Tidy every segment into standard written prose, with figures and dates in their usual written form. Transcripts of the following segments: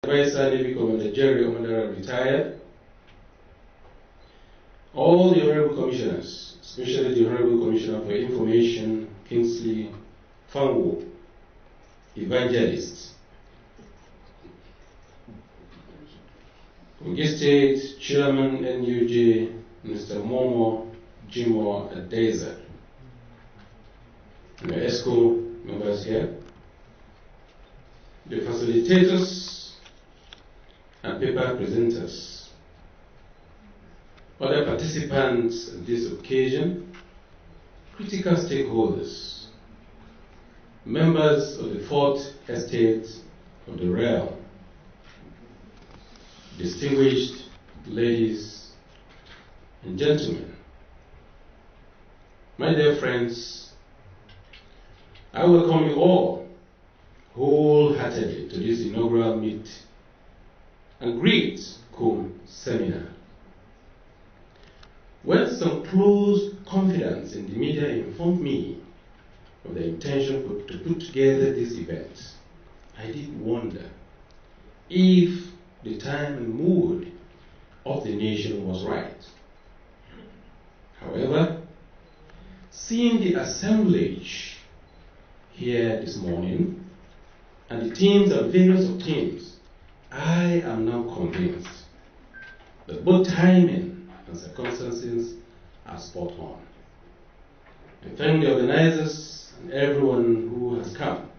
Advisor Navy Commander Jerry Omandara retired, all the Honorable Commissioners, especially the Honorable Commissioner for Information, Kingsley Fanwo, Evangelist, Kogi State Chairman NUJ, Mr. Momo Jimo Adeza, and the ESCO members here, the facilitators and paper presenters, other participants at this occasion, critical stakeholders, members of the Fourth Estate of the Realm, distinguished ladies and gentlemen, my dear friends, I welcome you all wholeheartedly to this inaugural meet and greet cum seminar. When some close confidants in the media informed me of the intention to put together this event, I did wonder if the time and mood of the nation was right. However, seeing the assemblage here this morning and the teams and various of teams, I am now convinced that both timing and circumstances are spot on. I thank the organizers and everyone who has come.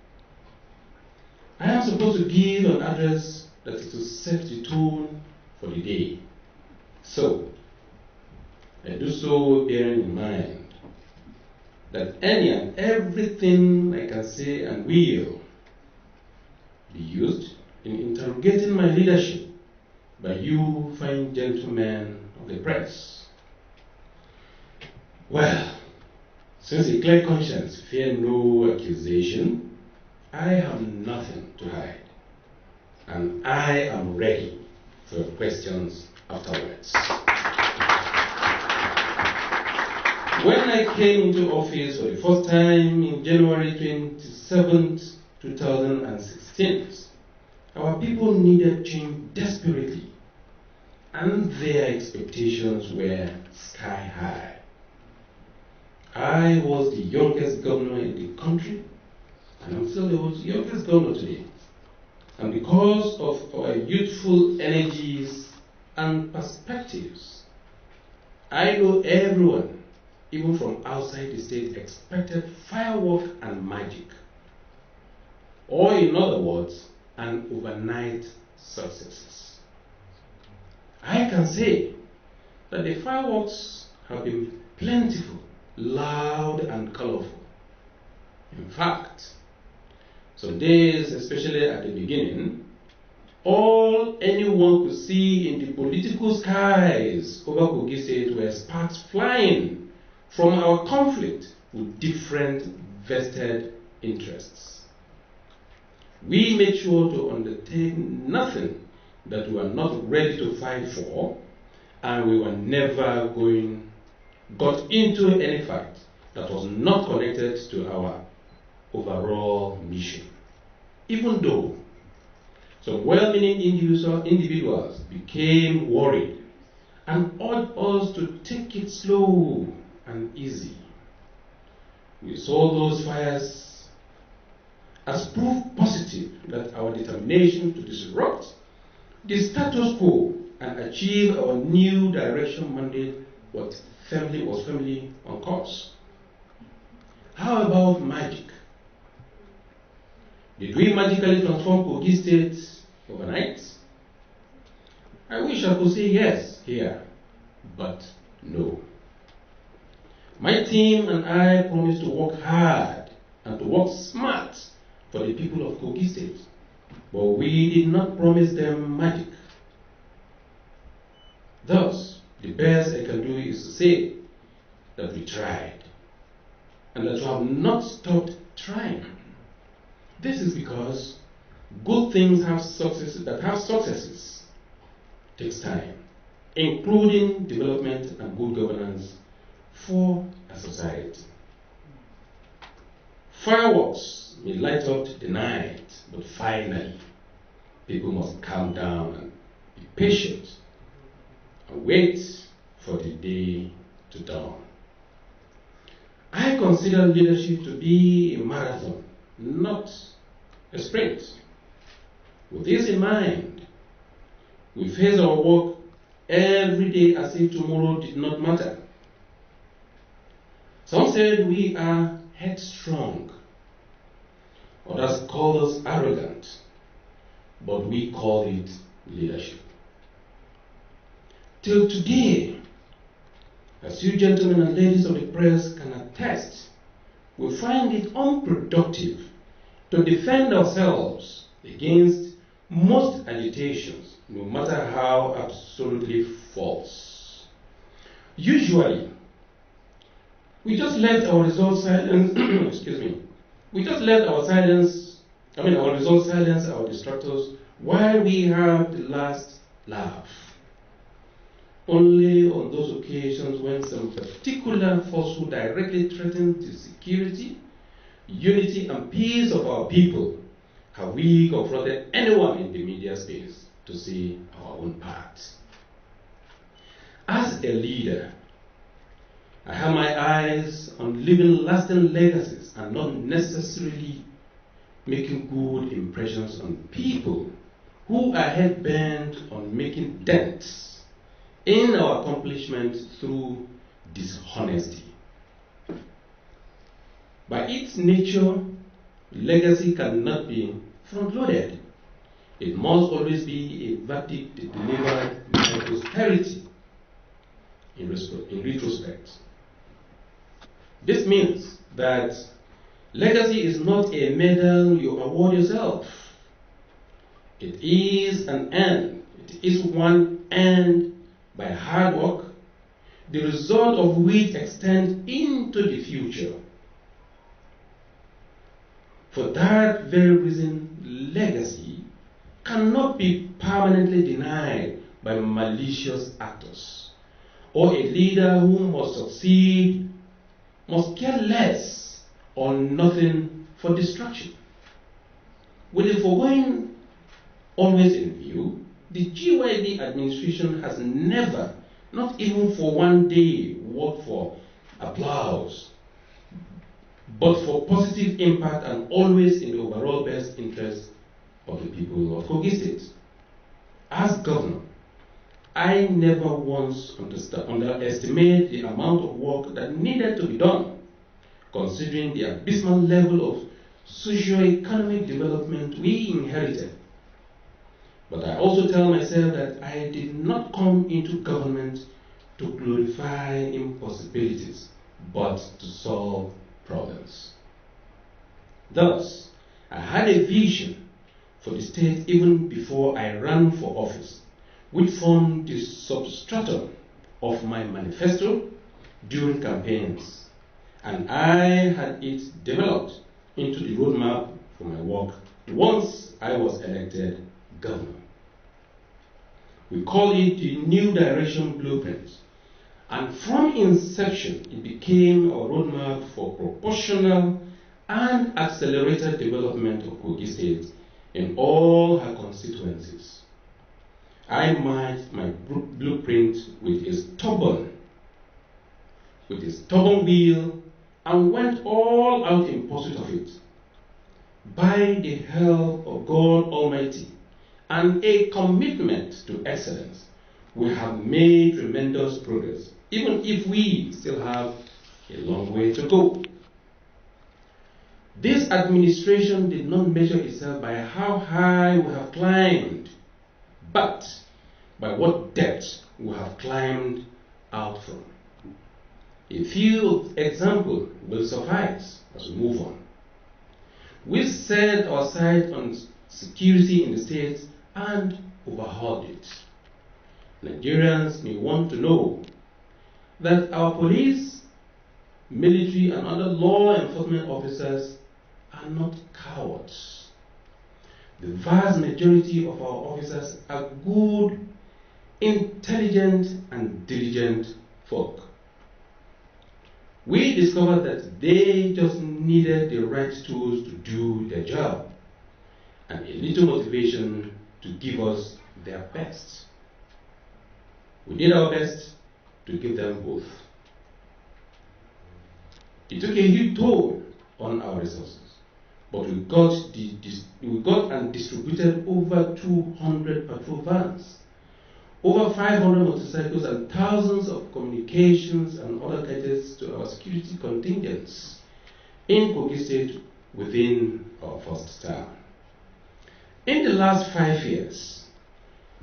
I am supposed to give an address that is to set the tone for the day. So, I do so bearing in mind that any and everything I can say and will be used in interrogating my leadership by you fine gentlemen of the press. Well, since a clear conscience fear no accusation, I have nothing to hide, and I am ready for your questions afterwards. When I came into office for the first time in January 27th, 2016, our people needed change desperately, and their expectations were sky high. I was the youngest governor in the country, and I'm still the youngest governor today. And because of our youthful energies and perspectives, I know everyone, even from outside the state, expected firework and magic. Or in other words, an overnight success. I can say that the fireworks have been plentiful, loud and colorful. In fact, some days, especially at the beginning, all anyone could see in the political skies over Kogi State were sparks flying from our conflict with different vested interests. We made sure to undertake nothing that we were not ready to fight for, and we were never got into any fight that was not connected to our overall mission. Even though some well-meaning individuals became worried and urged us to take it slow and easy, we saw those fires as proof positive that our determination to disrupt the status quo and achieve our new direction mandate was firmly on course. How about magic? Did we magically transform Kogi State overnight? I wish I could say yes here, but no. My team and I promised to work hard and to work smart for the people of Kogi State, but we did not promise them magic. Thus, the best I can do is to say that we tried, and that we have not stopped trying. This is because good things that have successes takes time, including development and good governance for a society. Fireworks may light up the night, but finally, People must calm down and be patient and wait for the day to dawn. I consider leadership to be a marathon, not a sprint. With this in mind, we face our work every day as if tomorrow did not matter. Some said we are headstrong. Others called us arrogant. But we call it leadership. Till today, as you gentlemen and ladies of the press can attest, we find it unproductive to defend ourselves against most agitations, no matter how absolutely false. Usually, we just let our results silence, our results silence our distractors while we have the last laugh. Only on those occasions when some particular falsehood directly threatens the security, unity, and peace of our people have we confronted anyone in the media space to say our own part. As a leader, I have my eyes on leaving lasting legacies and not necessarily making good impressions on people who are hell-bent on making dents in our accomplishments through dishonesty. By its nature, legacy cannot be front-loaded. It must always be a verdict delivered by posterity in retrospect. This means that legacy is not a medal you award yourself. It is an end. It is one end by hard work, the result of which extends into the future. For that very reason, legacy cannot be permanently denied by malicious actors, or a leader who must succeed must care less or nothing for destruction. With the foregoing always in view, the GYD administration has never, not even for one day, worked for applause, but for positive impact and always in the overall best interest of the people of Kogi State. As governor, I never once underestimated the amount of work that needed to be done, considering the abysmal level of socio-economic development we inherited. But I also tell myself that I did not come into government to glorify impossibilities, but to solve problems. Thus, I had a vision for the state even before I ran for office, which formed the substratum of my manifesto during campaigns, and I had it developed into the roadmap for my work once I was elected governor. We call it the New Direction Blueprint, and from inception it became a roadmap for proportional and accelerated development of Kogi State in all her constituencies. I matched my blueprint with a stubborn will and went all out in pursuit of it. By the help of God Almighty and a commitment to excellence, we have made tremendous progress, even if we still have a long way to go. This administration did not measure itself by how high we have climbed, but by what depth we have climbed out from. A few examples will suffice as we move on. We set our sight on security in the state and overhauled it. Nigerians may want to know that our police, military, and other law enforcement officers are not cowards. The vast majority of our officers are good, intelligent, and diligent folk. We discovered that they just needed the right tools to do their job, and a little motivation to give us their best. We did our best to give them both. It took a huge toll on our resources, but we got and distributed over 200 patrol vans, over 500 motorcycles, and thousands of communications and other gadgets to our security contingents in Kogi State within our first term. In the last 5 years,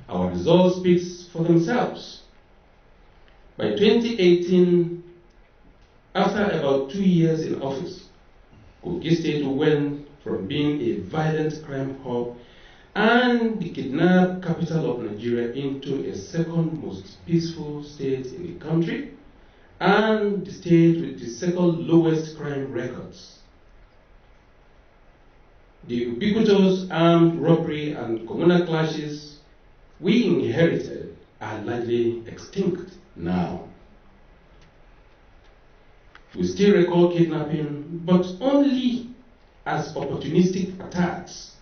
our results speak for themselves. By 2018, after about 2 years in office, Kogi State went from being a violent crime hub and the kidnap capital of Nigeria into a second most peaceful state in the country and the state with the second lowest crime records. The ubiquitous armed robbery and communal clashes we inherited are largely extinct now. We still record kidnapping, but only as opportunistic attacks,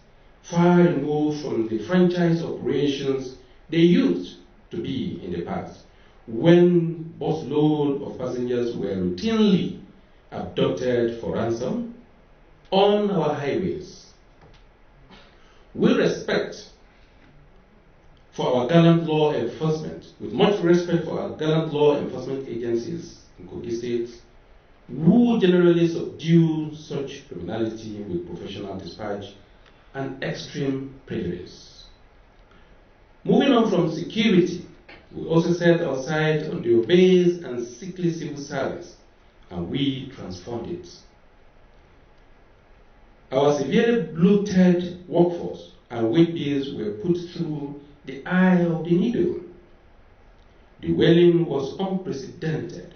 far removed from the franchise operations they used to be in the past, when busloads of passengers were routinely abducted for ransom on our highways. With respect for our gallant law enforcement, with much respect for our gallant law enforcement agencies in Kogi State, who generally subdue such criminality with professional dispatch and extreme prejudice. Moving on from security, we also set our sight on the obese and sickly civil service, and we transformed it. Our severely bloated workforce and wage bills were put through the eye of the needle. The wailing was unprecedented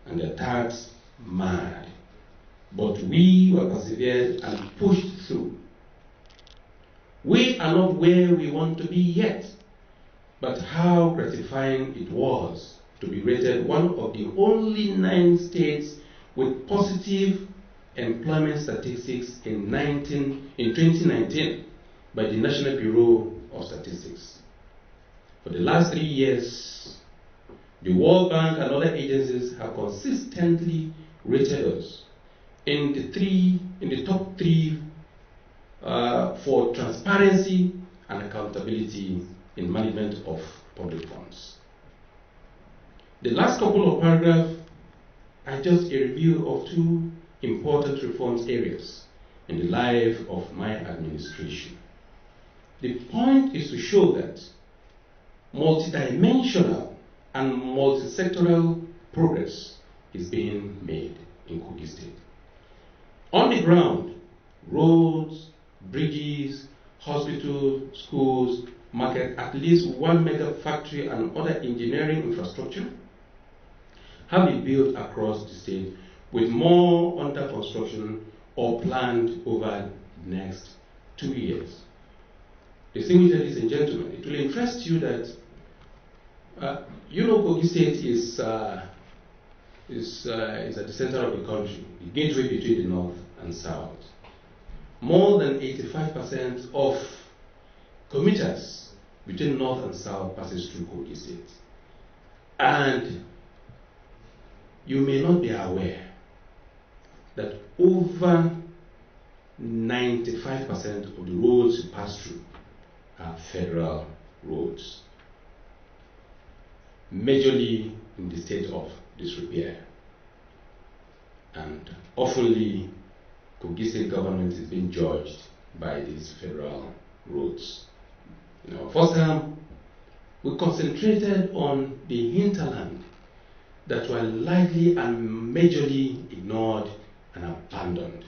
and the attacks mad, but we were persevered and pushed through. We are not where we want to be yet, but how gratifying it was to be rated one of the only 9 states with positive employment statistics in 2019 by the National Bureau of Statistics. For the last 3 years, the World Bank and other agencies have consistently rated us in the top 3 for transparency and accountability in management of public funds. The last couple of paragraphs are just a review of 2 important reforms areas in the life of my administration. The point is to show that multidimensional and multi-sectoral progress is being made in Kogi State. On the ground, roads, bridges, hospitals, schools, market, at least 1 mega factory and other engineering infrastructure have been built across the state, with more under construction or planned over the next 2 years. Distinguished ladies and gentlemen, it will interest you that Kogi State is at the center of the country, the gateway between the north and south. More than 85% of commuters between north and south passes through Kogi State. And you may not be aware that over 95% of the roads you pass through are federal roads, majorly in the state of disrepair. And oftenly, Kogi State government is being judged by these federal roads. In our first term, we concentrated on the hinterland that were largely and majorly ignored and abandoned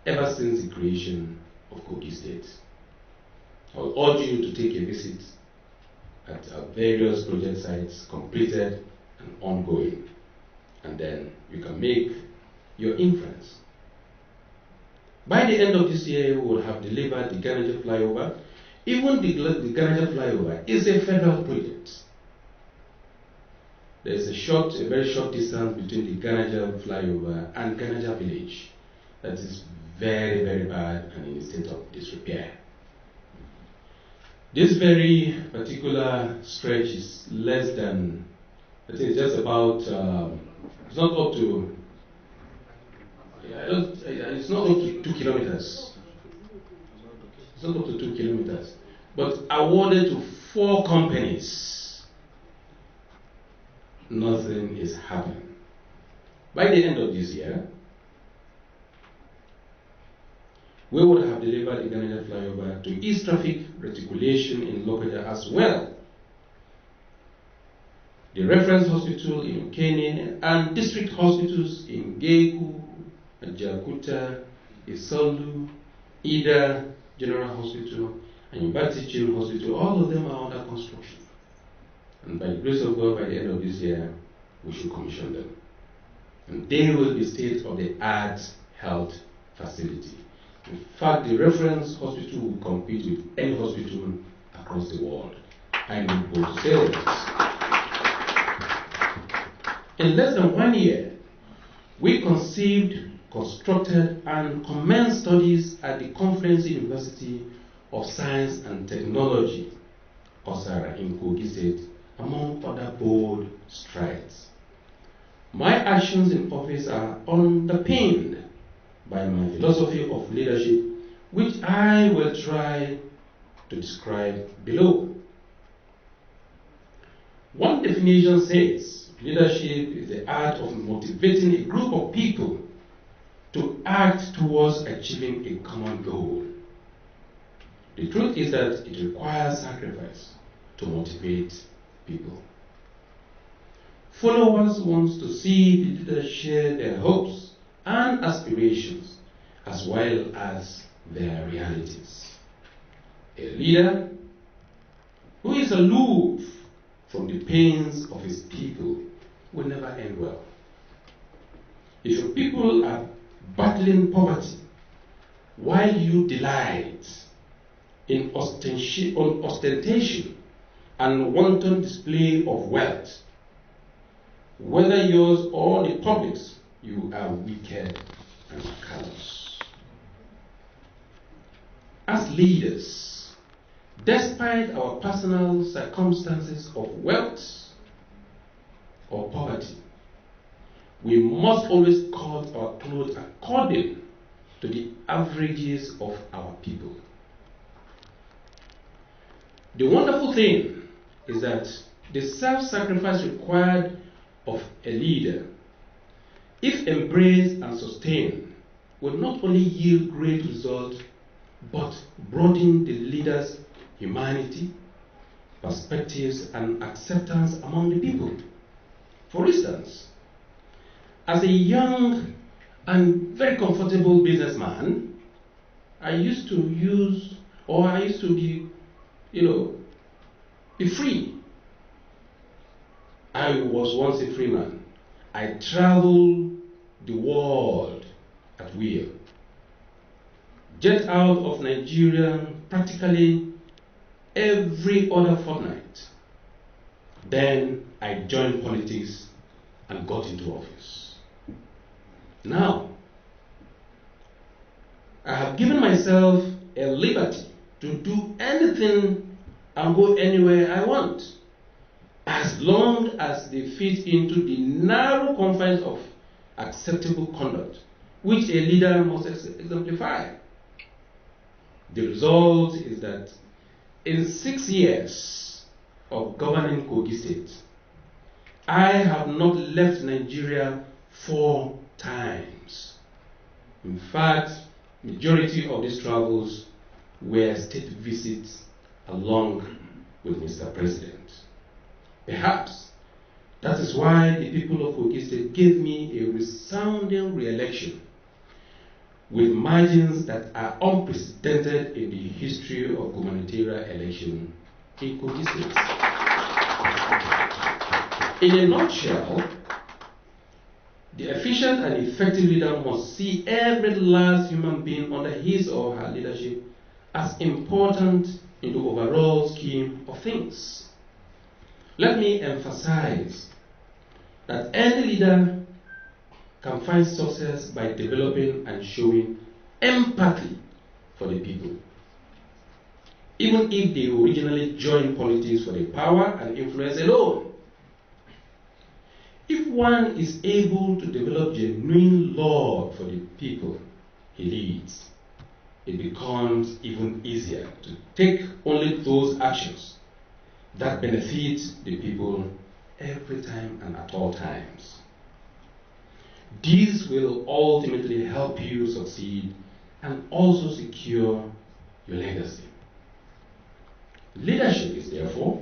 ever since the creation of Kogi State. I would urge you to take a visit at our various project sites, completed and ongoing, and then you can make your inference. By the end of this year, we will have delivered the Ganaja flyover. Even the Ganaja flyover is a federal project. There is a very short distance between the Ganaja flyover and Ganaja village that is very, very bad and in a state of disrepair. This very particular stretch is less than, I think it's just about, it's not up to, it's not up to 2 kilometers. It's not up to 2 kilometers. But awarded to 4 companies, nothing is happening. By the end of this year, we would have delivered Iganaya flyover to east traffic reticulation in Lokoja as well. The reference hospital in Kenya and district hospitals in Geku, Jakuta, Isolu, Ida General Hospital, and Yubati Children's Hospital, all of them are under construction. And by the grace of God, by the end of this year, we should commission them. And they will be state-of-the-art health facility. In fact, the reference hospital will compete with any hospital across the world. I need both to say that. In less than 1 year, we conceived, constructed, and commenced studies at the Conference University of Science and Technology, Osara, in Kogi State, among other bold strides. My actions in office are underpinned by my philosophy of leadership, which I will try to describe below. One definition says, leadership is the art of motivating a group of people to act towards achieving a common goal. The truth is that it requires sacrifice to motivate people. Followers want to see the leader share their hopes and aspirations as well as their realities. A leader who is aloof from the pains of his people will never end well. If your people are battling poverty while you delight in ostentation and wanton display of wealth, whether yours or the public's, you are wicked and callous. As leaders, despite our personal circumstances of wealth or poverty, we must always cut our clothes according to the averages of our people. The wonderful thing is that the self-sacrifice required of a leader, if embraced and sustained, will not only yield great results, but broaden the leader's humanity, perspectives, and acceptance among the people. For instance, as a young and very comfortable businessman, I used to be, be free. I was once a free man. I traveled the world at will. Jet out of Nigeria practically every other fortnight. Then I joined politics and got into office. Now, I have given myself a liberty to do anything and go anywhere I want, as long as they fit into the narrow confines of acceptable conduct, which a leader must exemplify. The result is that in 6 years of governing Kogi State, I have not left Nigeria 4 times. In fact, majority of these travels were state visits along with Mr. President. Perhaps that is why the people of Kogi State gave me a resounding re-election with margins that are unprecedented in the history of gubernatorial election in Kogi State. In a nutshell, the efficient and effective leader must see every last human being under his or her leadership as important in the overall scheme of things. Let me emphasize that any leader can find success by developing and showing empathy for the people. even if they originally joined politics for the power and influence alone. If one is able to develop genuine love for the people he leads, it becomes even easier to take only those actions that benefit the people every time and at all times. These will ultimately help you succeed and also secure your legacy. Leadership is therefore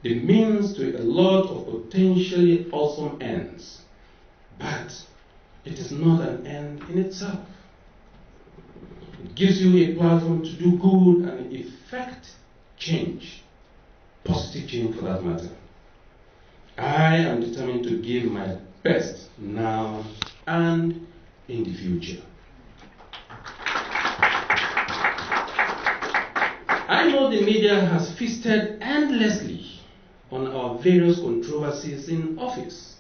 the means to a lot of potentially awesome ends, but it is not an end in itself. It gives you a platform to do good and effect change, positive change for that matter. I am determined to give my best now and in the future. I know the media has feasted endlessly on our various controversies in office,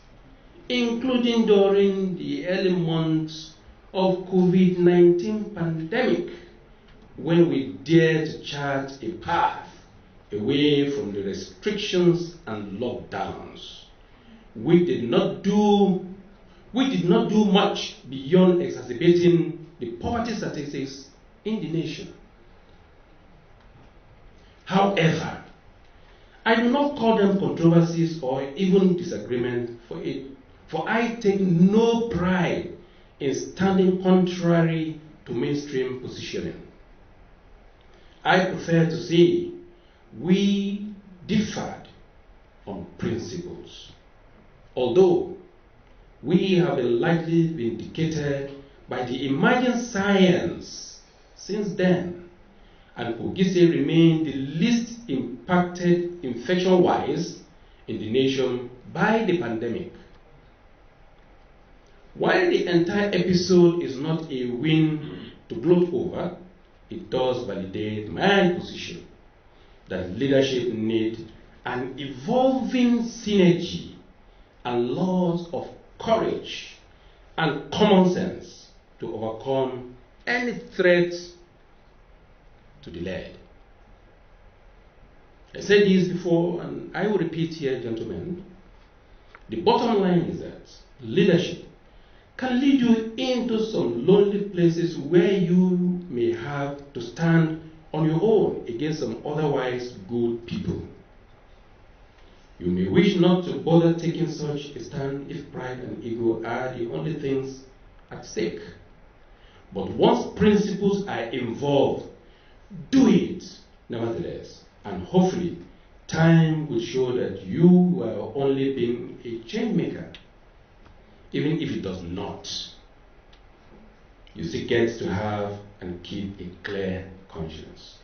including during the early months of COVID-19 pandemic, when we dared to chart a path away from the restrictions and lockdowns. We did not do much beyond exacerbating the poverty statistics in the nation. However, I do not call them controversies or even disagreement for I take no pride in standing contrary to mainstream positioning. I prefer to say we differed on principles, although we have been likely vindicated by the emerging science since then, and Ogise remained the least impacted infection-wise in the nation by the pandemic. While the entire episode is not a win to gloat over, it does validate my position that leadership needs an evolving synergy and lots of courage and common sense to overcome any threat to the lead. I said this before, and I will repeat here, gentlemen. The bottom line is that leadership can lead you into some lonely places where you may have to stand on your own against some otherwise good people. You may wish not to bother taking such a stand if pride and ego are the only things at stake. But once principles are involved, do it nevertheless, and hopefully time will show that you are only being a change maker, even if it does not. You still get to have and keep a clear conscience.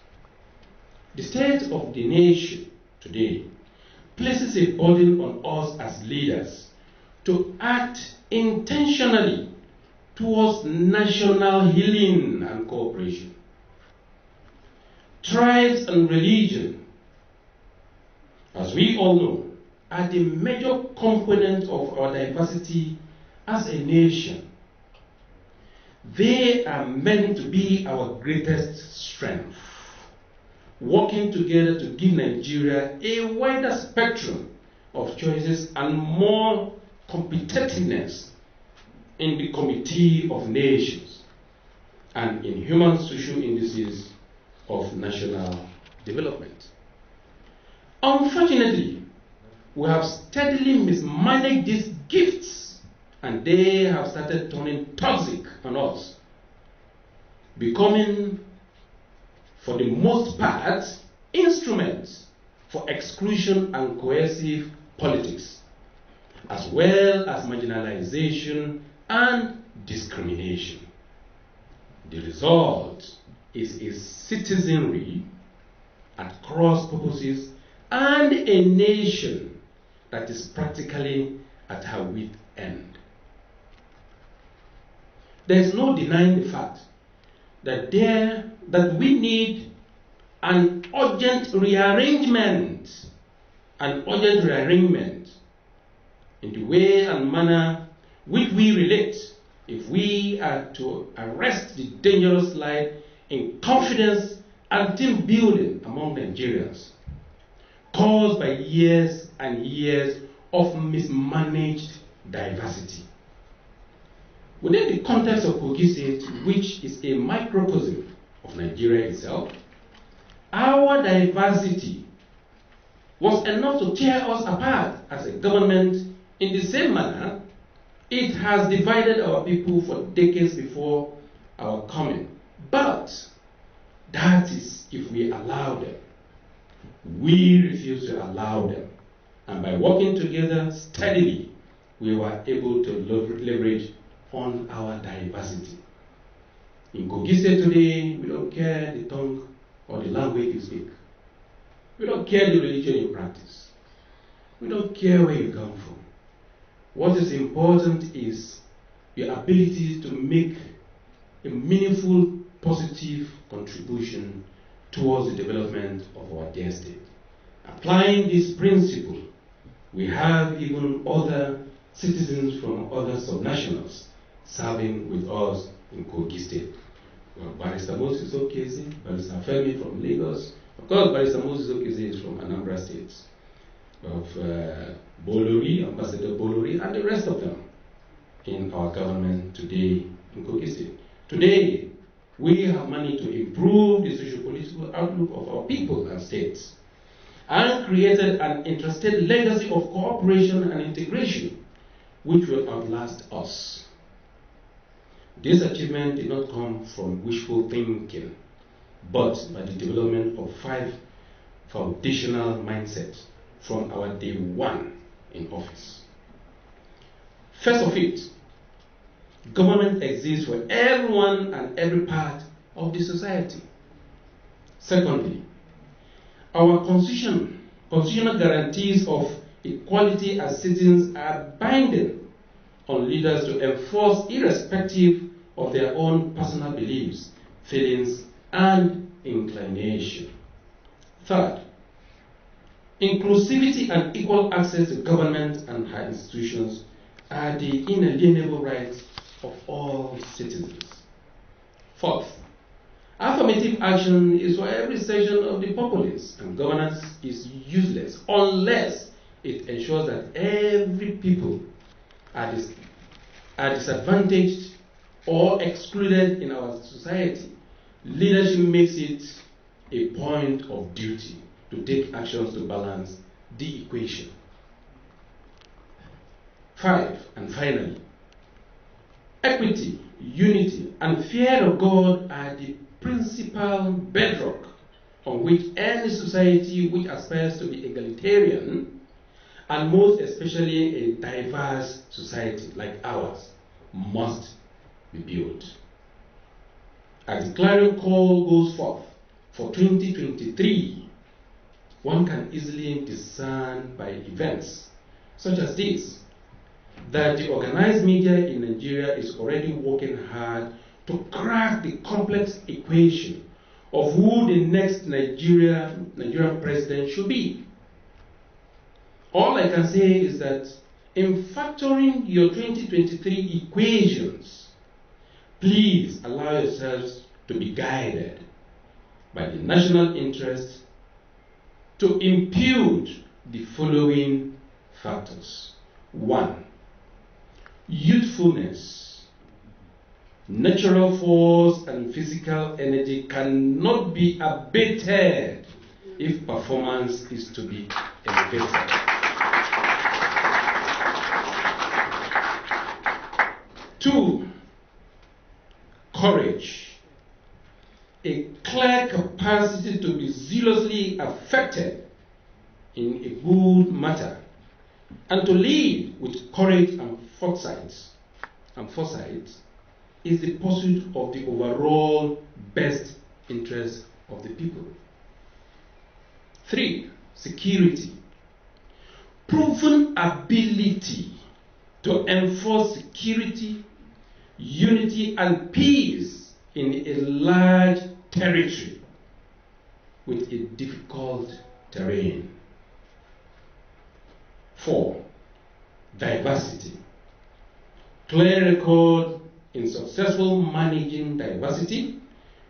The state of the nation today places a burden on us as leaders to act intentionally towards national healing and cooperation. Tribes and religion, as we all know, are the major component of our diversity as a nation. They are meant to be our greatest strength, working together to give Nigeria a wider spectrum of choices and more competitiveness in the Committee of Nations and in human social indices of national development. Unfortunately, we have steadily mismanaged these gifts, and they have started turning toxic on us, becoming, for the most part, instruments for exclusion and coercive politics, as well as marginalization and discrimination. The result is a citizenry at cross purposes and a nation that is practically at her wit's end. There is no denying the fact that we need an urgent rearrangement in the way and manner which we relate if we are to arrest the dangerous slide in confidence and team building among Nigerians caused by years and years of mismanaged diversity. Within the context of Kogi State, which is a microcosm of Nigeria itself, our diversity was enough to tear us apart as a government in the same manner it has divided our people for decades before our coming. But that is if we allow them. We refuse to allow them. And by working together steadily, we were able to leverage on our diversity. In Kogi State today, we don't care the tongue or the language you speak. We don't care the religion you practice. We don't care where you come from. What is important is your ability to make a meaningful, positive contribution towards the development of our dear state. Applying this principle, we have even other citizens from other subnationals serving with us in Kogi State. Well, Barrister Moses Okeze, Barrister Femi from Lagos. Of course, Barrister Moses Okeze is from Anambra State. Of Bolori, Ambassador Bolori, and the rest of them in our government today in Kogi State. Today, we have managed to improve the socio-political outlook of our people and states and created an interstate legacy of cooperation and integration which will outlast us. This achievement did not come from wishful thinking, but by the development of 5 foundational mindsets from our day one in office. First of it, government exists for everyone and every part of the society. Secondly, our constitutional guarantees of equality as citizens are binding on leaders to enforce irrespective of their own personal beliefs, feelings, and inclination. Third, inclusivity and equal access to government and her institutions are the inalienable rights of all citizens. Fourth, affirmative action is for every section of the populace, and governance is useless unless it ensures that every people are disadvantaged or excluded in our society. Leadership makes it a point of duty to take actions to balance the equation. 5, and finally, equity, unity, and fear of God are the principal bedrock on which any society which aspires to be egalitarian, and most especially a diverse society like ours, must be built. As the clarion call goes forth for 2023, one can easily discern by events such as this that the organized media in Nigeria is already working hard to crack the complex equation of who the next Nigerian president should be. All I can say is that in factoring your 2023 equations, please allow yourselves to be guided by the national interest to impute the following factors. 1, youthfulness. Natural force and physical energy cannot be abated if performance is to be elevated. 2, courage. A clear capacity to be zealously affected in a good matter and to lead with courage and foresight is the pursuit of the overall best interest of the people. 3, security. Proven ability to enforce security, unity, and peace in a large territory with a difficult terrain. 4, diversity. Clear record in successful managing diversity,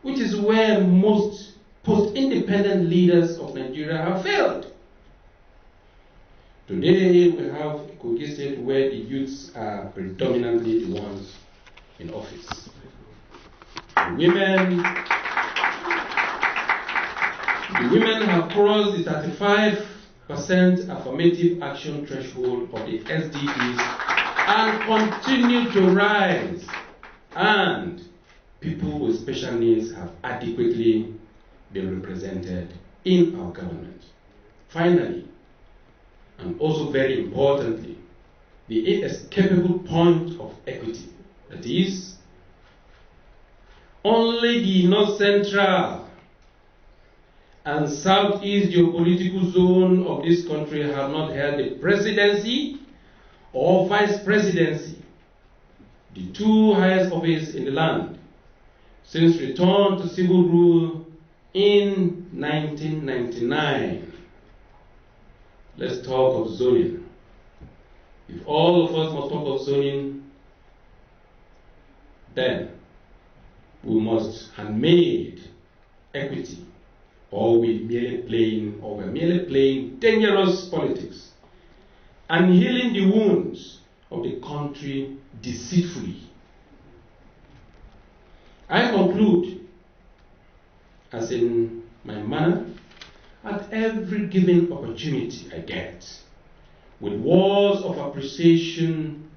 which is where most post-independent leaders of Nigeria have failed. Today, we have a Kogi State where the youths are predominantly the ones in office. The women have crossed the 35% affirmative action threshold of the SDGs and continue to rise. And people with special needs have adequately been represented in our government. Finally, and also very importantly, the inescapable point of equity. That is, only the North Central and Southeast geopolitical zone of this country have not held the presidency or vice presidency, the two highest offices in the land, since return to civil rule in 1999. Let's talk of zoning. If all of us must talk of zoning, then we must have made equity, or we're merely playing dangerous politics and healing the wounds of the country deceitfully. I conclude, as in my manner, at every given opportunity I get, with words of appreciation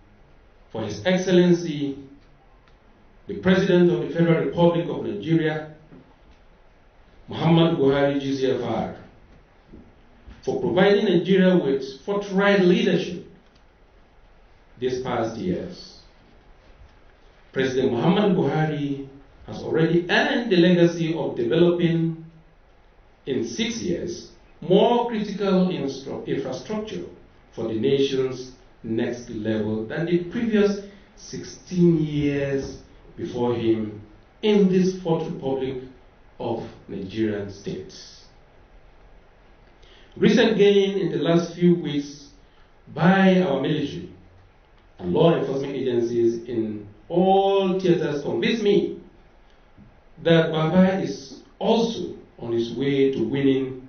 for His Excellency, the President of the Federal Republic of Nigeria, Muhammad Buhari GCFR, for providing Nigeria with forthright leadership these past years. President Muhammad Buhari has already earned the legacy of developing in 6 years more critical infrastructure for the nation's next level than the previous 16 years before him in this Fourth Republic of Nigerian states. Recent gain in the last few weeks by our military and law enforcement agencies in all theaters convince me that Baba is also on his way to winning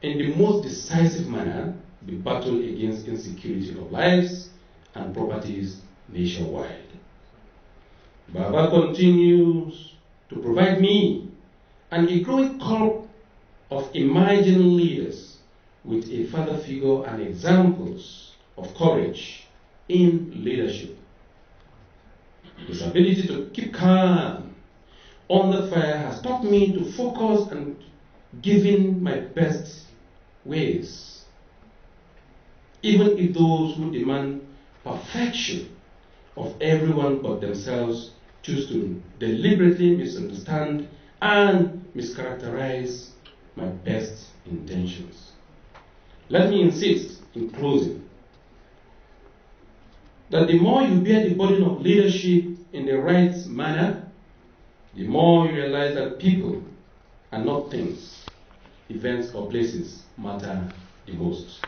in the most decisive manner the battle against insecurity of lives and properties nationwide. Baba continues to provide me and a growing corps of emerging leaders with a father figure and examples of courage in leadership. His ability to keep calm under fire has taught me to focus and give in my best ways, even if those who demand perfection of everyone but themselves choose to deliberately misunderstand and mischaracterize my best intentions. Let me insist, in closing, that the more you bear the burden of leadership in the right manner, the more you realize that people and not things, events or places matter the most.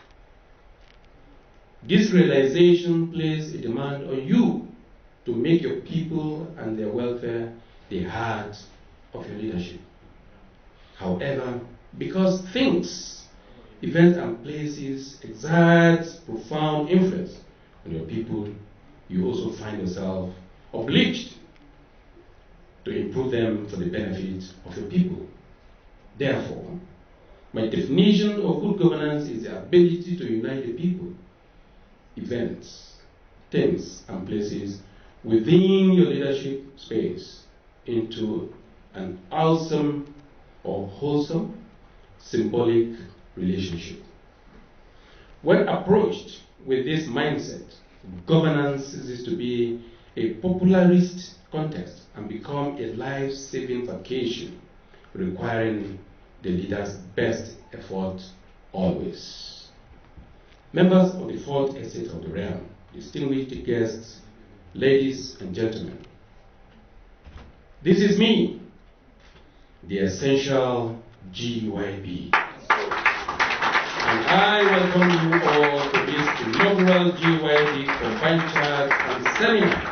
This realization places a demand on you to make your people and their welfare the heart of your leadership. However, because things, events and places exert profound influence on your people, you also find yourself obliged to improve them for the benefit of your people. Therefore, my definition of good governance is the ability to unite the people, events, things, and places within your leadership space into an awesome or wholesome symbolic relationship. When approached with this mindset, governance ceases to be a popularist contest and become a life-saving vacation requiring the leader's best effort always. Members of the Fourth Estate of the Realm, distinguished guests, ladies and gentlemen, this is me, the essential GYB. And I welcome you all to this inaugural GYB combined chat and seminar.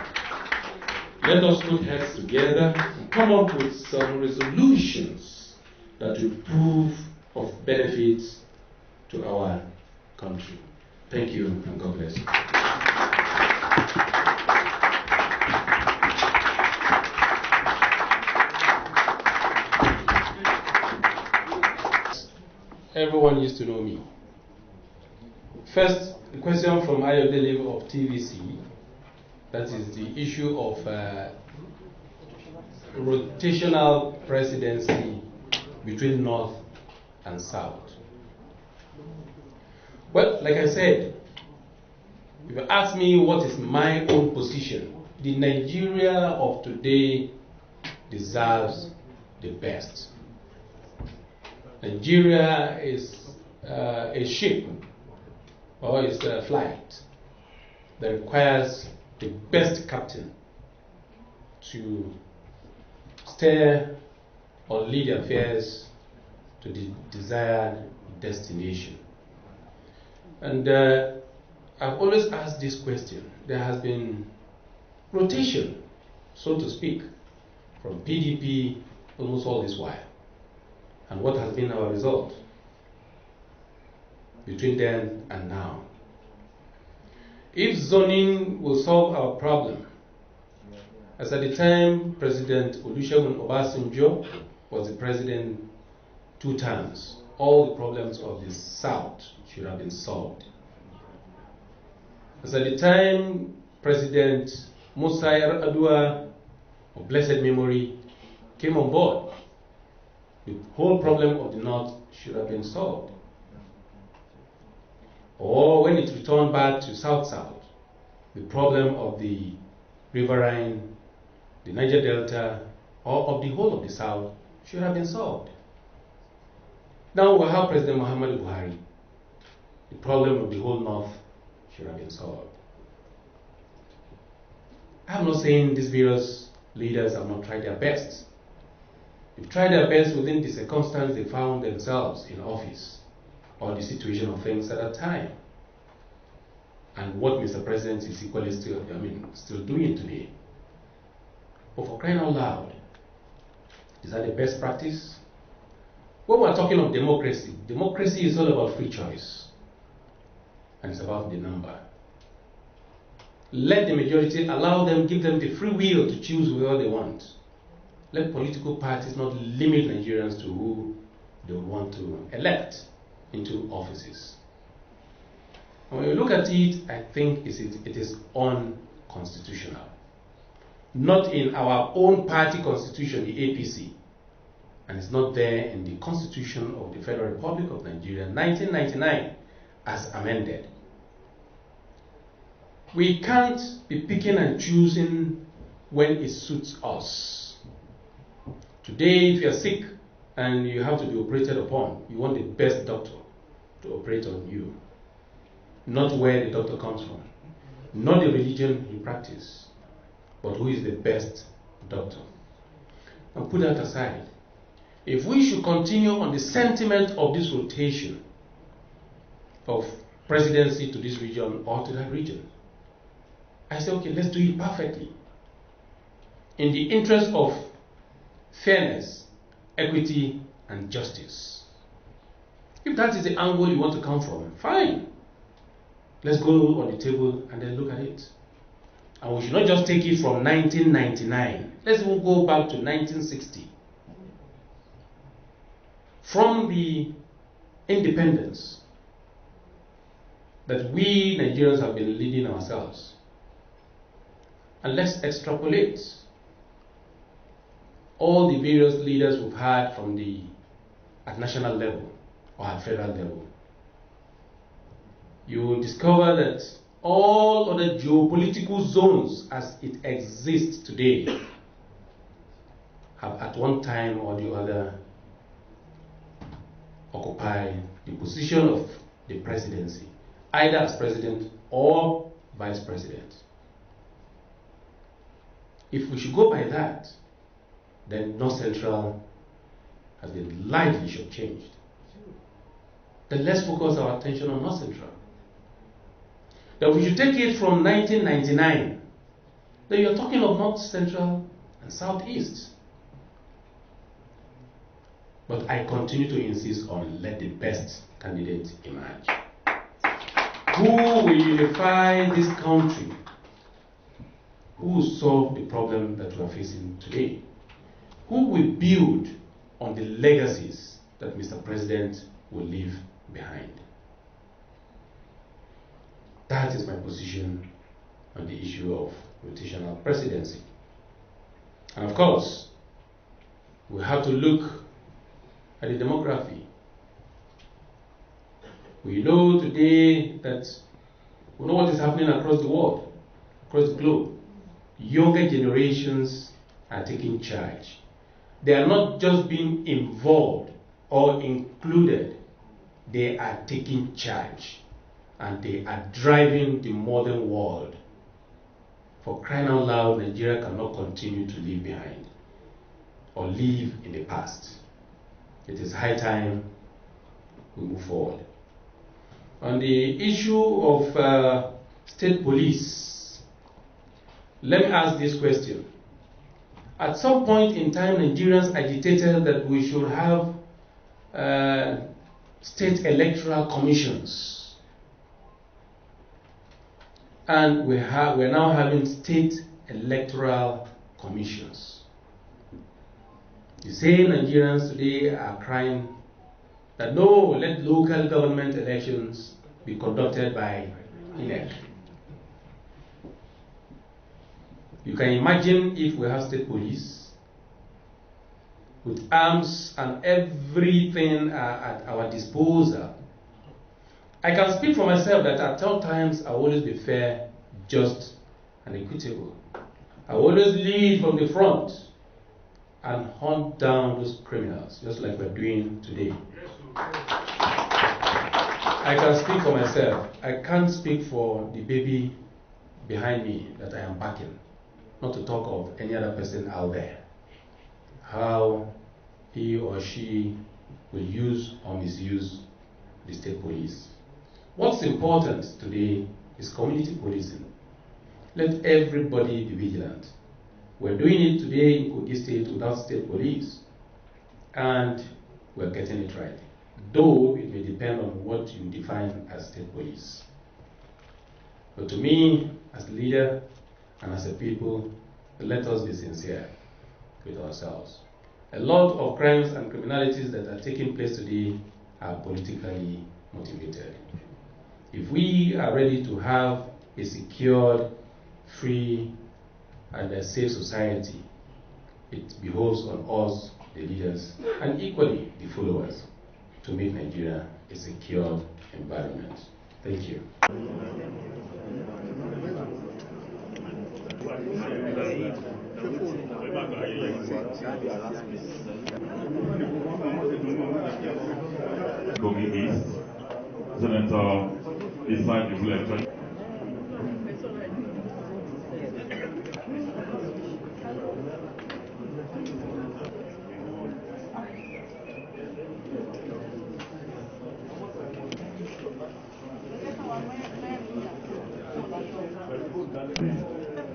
Let us put heads together and come up with some resolutions that will prove of benefits to our country. Thank you, and God bless you. Everyone used to know me. First, the question from Yahaya Bello of TVC, that is the issue of rotational presidency between North and South. Well, like I said, if you ask me what is my own position, the Nigeria of today deserves the best. Nigeria is a ship, or is a flight that requires the best captain to steer or lead affairs to the desired destination. And I've always asked this question. There has been rotation, so to speak, from PDP almost all this while. And what has been our result between then and now? If zoning will solve our problem, as at the time President Olusegun Obasanjo was the president 2 terms, all the problems of the South should have been solved. As at the time President Musa Yar'Adua, of blessed memory, came on board, the whole problem of the North should have been solved. Or when it returned back to South-South, the problem of the riverine, the Niger Delta, or of the whole of the South should have been solved. Now we have President Muhammadu Buhari. The problem of the whole North should have been solved. I'm not saying these various leaders have not tried their best. They've tried their best within the circumstance they found themselves in office, or the situation of things at that time. And what Mr. President is equally still doing today. But for crying out loud, is that the best practice? When we're talking of democracy, democracy is all about free choice. And it's about the number. Let the majority, allow them, give them the free will to choose whoever they want. Let political parties not limit Nigerians to who they want to elect into offices. And when you look at it, I think it is unconstitutional. Not in our own party constitution, the APC, and it's not there in the Constitution of the Federal Republic of Nigeria, 1999, as amended. We can't be picking and choosing when it suits us. Today, if you're sick and you have to be operated upon, you want the best doctor to operate on you. Not where the doctor comes from, not the religion he practices, but who is the best doctor. And put that aside. If we should continue on the sentiment of this rotation of presidency to this region or to that region, I say, okay, let's do it perfectly. In the interest of fairness, equity, and justice. If that is the angle you want to come from, fine. Let's go on the table and then look at it. And we should not just take it from 1999. Let's even go back to 1960. From the independence that we Nigerians have been leading ourselves. And let's extrapolate all the various leaders we've had from at national level or at federal level. You will discover that all other geopolitical zones as it exists today have at one time or the other occupied the position of the presidency, either as president or vice president. If we should go by that, then North Central has been lightly shortchanged. Then let's focus our attention on North Central. That we should take it from 1999, then you're talking of North Central and Southeast. But I continue to insist on let the best candidate emerge. Who will unify this country? Who will solve the problem that we are facing today? Who will build on the legacies that Mr. President will leave behind? That is my position on the issue of rotational presidency. And of course, we have to look at the demography. We know today that we know what is happening across the world, across the globe. Younger generations are taking charge. They are not just being involved or included, they are taking charge. And they are driving the modern world. For crying out loud, Nigeria cannot continue to live behind or live in the past. It is high time we move forward. On the issue of state police, let me ask this question. At some point in time, Nigerians agitated that we should have state electoral commissions. And we're now having state electoral commissions. You say Nigerians today are crying that no, let local government elections be conducted by INEC. You can imagine if we have state police with arms and everything at our disposal. I can speak for myself that at all times I will always be fair, just, and equitable. I will always lead from the front and hunt down those criminals, just like we're doing today. I can speak for myself. I can't speak for the baby behind me that I am backing, not to talk of any other person out there. How he or she will use or misuse the state police. What's important today is community policing. Let everybody be vigilant. We're doing it today in Kogi State without state police, and we're getting it right. Though it may depend on what you define as state police. But to me, as a leader and as a people, let us be sincere with ourselves. A lot of crimes and criminalities that are taking place today are politically motivated. If we are ready to have a secured, free, and a safe society, it behoves on us, the leaders, and equally the followers, to make Nigeria a secure environment. Thank you. Kogi East, Senator Isaac Bello.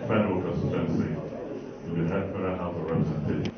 Federal constituency to the Federal House of Representatives.